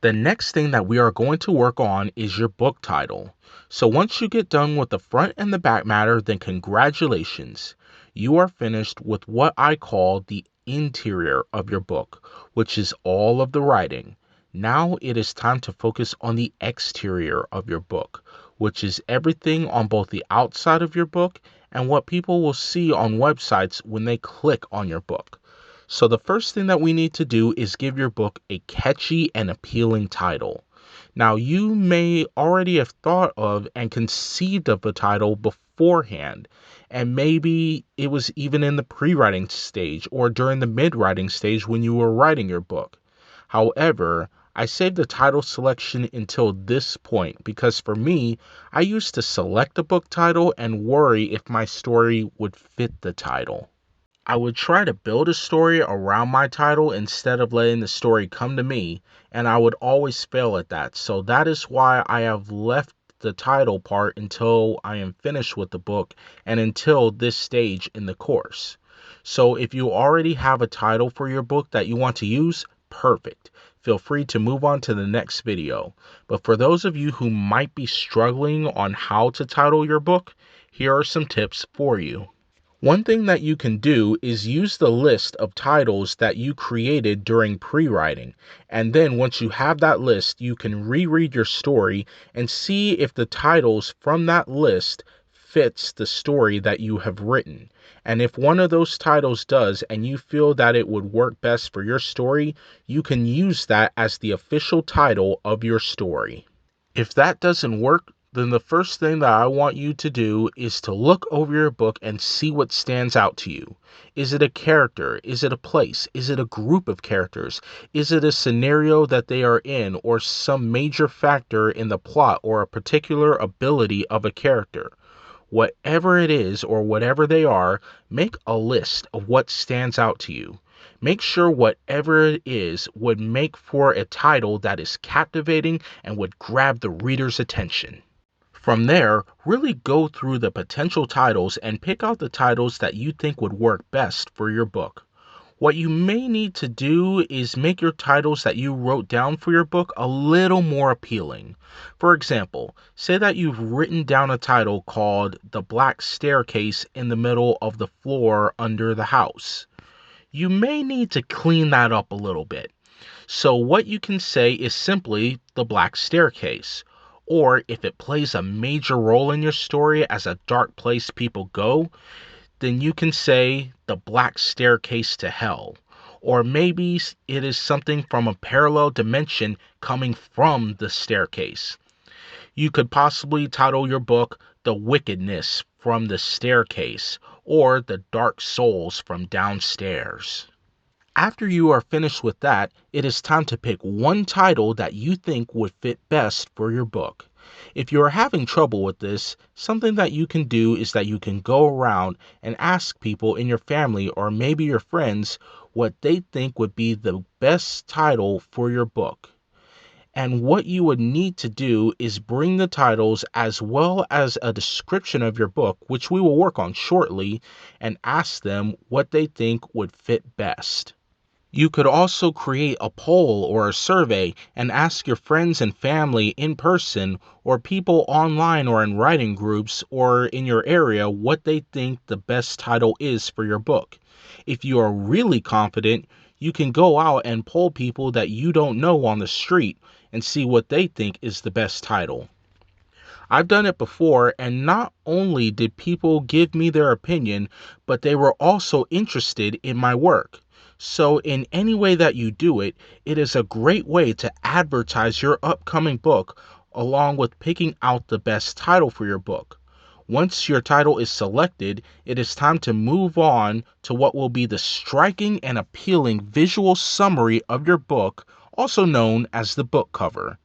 The next thing that we are going to work on is your book title. So once you get done with the front and the back matter, then congratulations. You are finished with what I call the interior of your book, which is all of the writing. Now it is time to focus on the exterior of your book, which is everything on both the outside of your book and what people will see on websites when they click on your book. So the first thing that we need to do is give your book a catchy and appealing title. Now, you may already have thought of and conceived of a title beforehand, and maybe it was even in the pre-writing stage or during the mid-writing stage when you were writing your book. However, I saved the title selection until this point because for me, I used to select a book title and worry if my story would fit the title. I would try to build a story around my title instead of letting the story come to me, and I would always fail at that. So that is why I have left the title part until I am finished with the book and until this stage in the course. So if you already have a title for your book that you want to use, perfect. Feel free to move on to the next video. But for those of you who might be struggling on how to title your book, here are some tips for you. One thing that you can do is use the list of titles that you created during pre-writing, and then once you have that list, you can reread your story and see if the titles from that list fits the story that you have written. And if one of those titles does and you feel that it would work best for your story, you can use that as the official title of your story. If that doesn't work, then the first thing that I want you to do is to look over your book and see what stands out to you. Is it a character? Is it a place? Is it a group of characters? Is it a scenario that they are in or some major factor in the plot or a particular ability of a character? Whatever it is or whatever they are, make a list of what stands out to you. Make sure whatever it is would make for a title that is captivating and would grab the reader's attention. From there, really go through the potential titles and pick out the titles that you think would work best for your book. What you may need to do is make your titles that you wrote down for your book a little more appealing. For example, say that you've written down a title called The Black Staircase in the Middle of the Floor Under the House. You may need to clean that up a little bit. So what you can say is simply The Black Staircase. Or if it plays a major role in your story as a dark place people go, then you can say The Black Staircase to Hell. Or maybe it is something from a parallel dimension coming from the staircase. You could possibly title your book The Wickedness from the Staircase or The Dark Souls from Downstairs. After you are finished with that, it is time to pick one title that you think would fit best for your book. If you are having trouble with this, something that you can do is that you can go around and ask people in your family or maybe your friends what they think would be the best title for your book. And what you would need to do is bring the titles as well as a description of your book, which we will work on shortly, and ask them what they think would fit best. You could also create a poll or a survey and ask your friends and family in person or people online or in writing groups or in your area what they think the best title is for your book. If you are really confident, you can go out and poll people that you don't know on the street and see what they think is the best title. I've done it before, and not only did people give me their opinion, but they were also interested in my work. So in any way that you do it, it is a great way to advertise your upcoming book along with picking out the best title for your book. Once your title is selected, it is time to move on to what will be the striking and appealing visual summary of your book, also known as the book cover.